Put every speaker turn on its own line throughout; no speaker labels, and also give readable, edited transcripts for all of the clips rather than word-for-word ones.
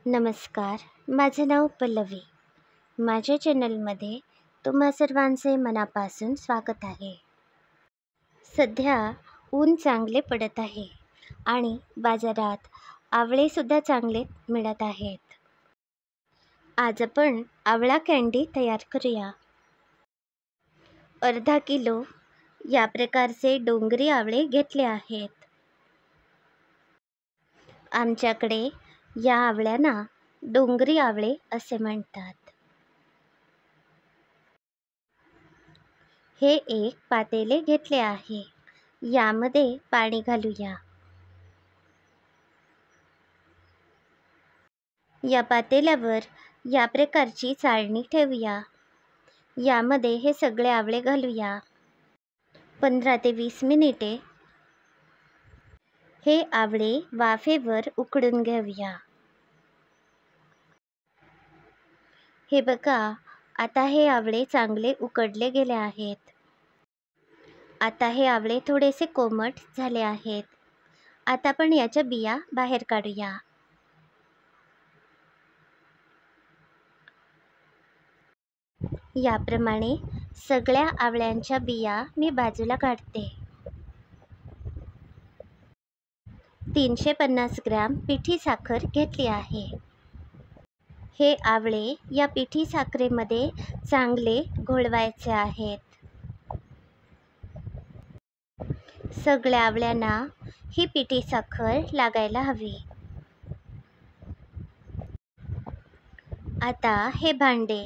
नमस्कार, माझे नाव पल्लवी. माझ्या चॅनलमध्ये तुम्हा सर्वांचे मनापासून स्वागत आहे. सध्या ऊन चांगले पडत आहे आणि बाजारात आवळेसुद्धा चांगले मिळत आहेत. आज आपण आवळा कँडी तयार करूया. अर्धा किलो या प्रकारचे डोंगरी आवळे घेतले आहेत. आमच्याकडे या आवळ्यांना डोंगरी आवळे असे म्हणतात. हे एक पातेले घेतले आहे. यामध्ये पाणी घालूया. या पातेल्यावर या प्रकारची चाळणी ठेवूया. यामध्ये हे सगळे आवळे घालूया. 15 ते 20 मिनिटे हे आवळे वाफेवर उकडून घेऊया. हे बघा, आता हे आवळे चांगले उकडले गेले आहेत. आता हे आवळे थोडेसे कोमट झाले आहेत. आता आपण याच्या बिया बाहेर काढूया. याप्रमाणे सगळ्या आवळ्यांच्या बिया मी बाजूला काढते. 350 ग्रॅम पिठी साखर घेतली आहे. हे आवळे या पिठी साखरेमध्ये चांगले घोळवायचे आहेत. सगळ्या आवळ्यांना ही पिठी साखर लागायला हवी. आता हे भांडे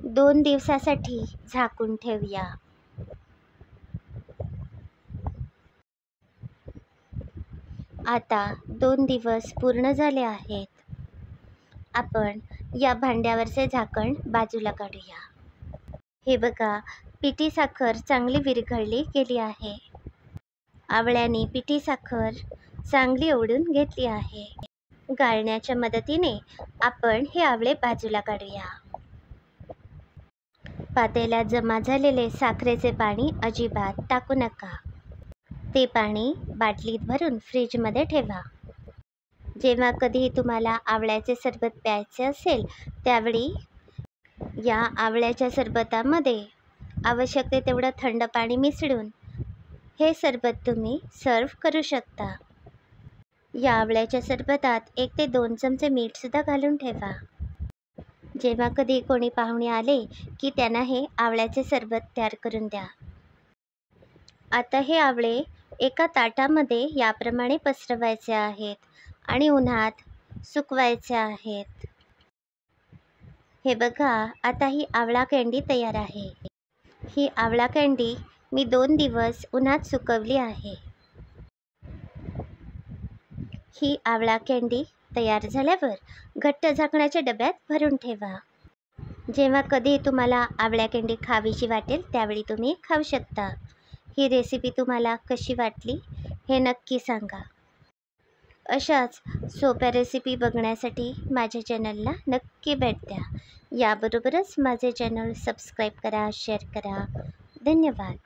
2 दिवसासाठी झाकून ठेवूया. आता 2 दिवस पूर्ण झाले आहेत. आपण या भांड्यावरचे झाकण बाजूला काढूया. हे बघा, पिठी साखर चांगली विरघळली गेली आहे. आवळ्यांनी पिठी साखर चांगली ओढून घेतली आहे. गाळण्याच्या मदतीने आपण हे आवळे बाजूला काढूया. पातेल्यात जमा झालेले साखरेचे पाणी अजिबात टाकू नका. ते पाणी बाटलीत भरून फ्रीजमध्ये ठेवा. जेव्हा कधी तुम्हाला आवळ्याचे सरबत प्यायचे असेल त्यावेळी या आवळ्याच्या सरबतामध्ये आवश्यक तेवढं थंड पाणी मिसळून हे सरबत तुम्ही सर्व्ह करू शकता. या आवळ्याच्या सरबतात 1 ते 2 चमचे मीठसुद्धा घालून ठेवा. जेव्हा कधी कोणी पाहुणे आले की त्यांना हे आवळ्याचे सरबत तयार करून द्या. आता हे आवळे एका ताटामध्ये याप्रमाणे पसरवायचे आहेत आणि उन्हात सुकवायचे आहेत. हे बघा, आता ही आवळा कँडी तयार आहे. ही आवळा कँडी मी 2 दिवस उन्हात सुकवली आहे. ही आवळा कँडी तयार झाल्यावर घट्ट झाकणाच्या डब्यात भरून ठेवा. जेव्हा कधी तुम्हाला आवळा कँडी खावीशी वाटेल त्यावेळी तुम्ही खाऊ शकता. ही रेसिपी तुम्हाला कशी वाटली हे नक्की सांगा. अशाच सोप्या रेसिपी बघण्यासाठी माझ्या चॅनलला नक्की भेट द्या. याबरोबरच माझे चॅनल सबस्क्राईब करा, शेअर करा. धन्यवाद.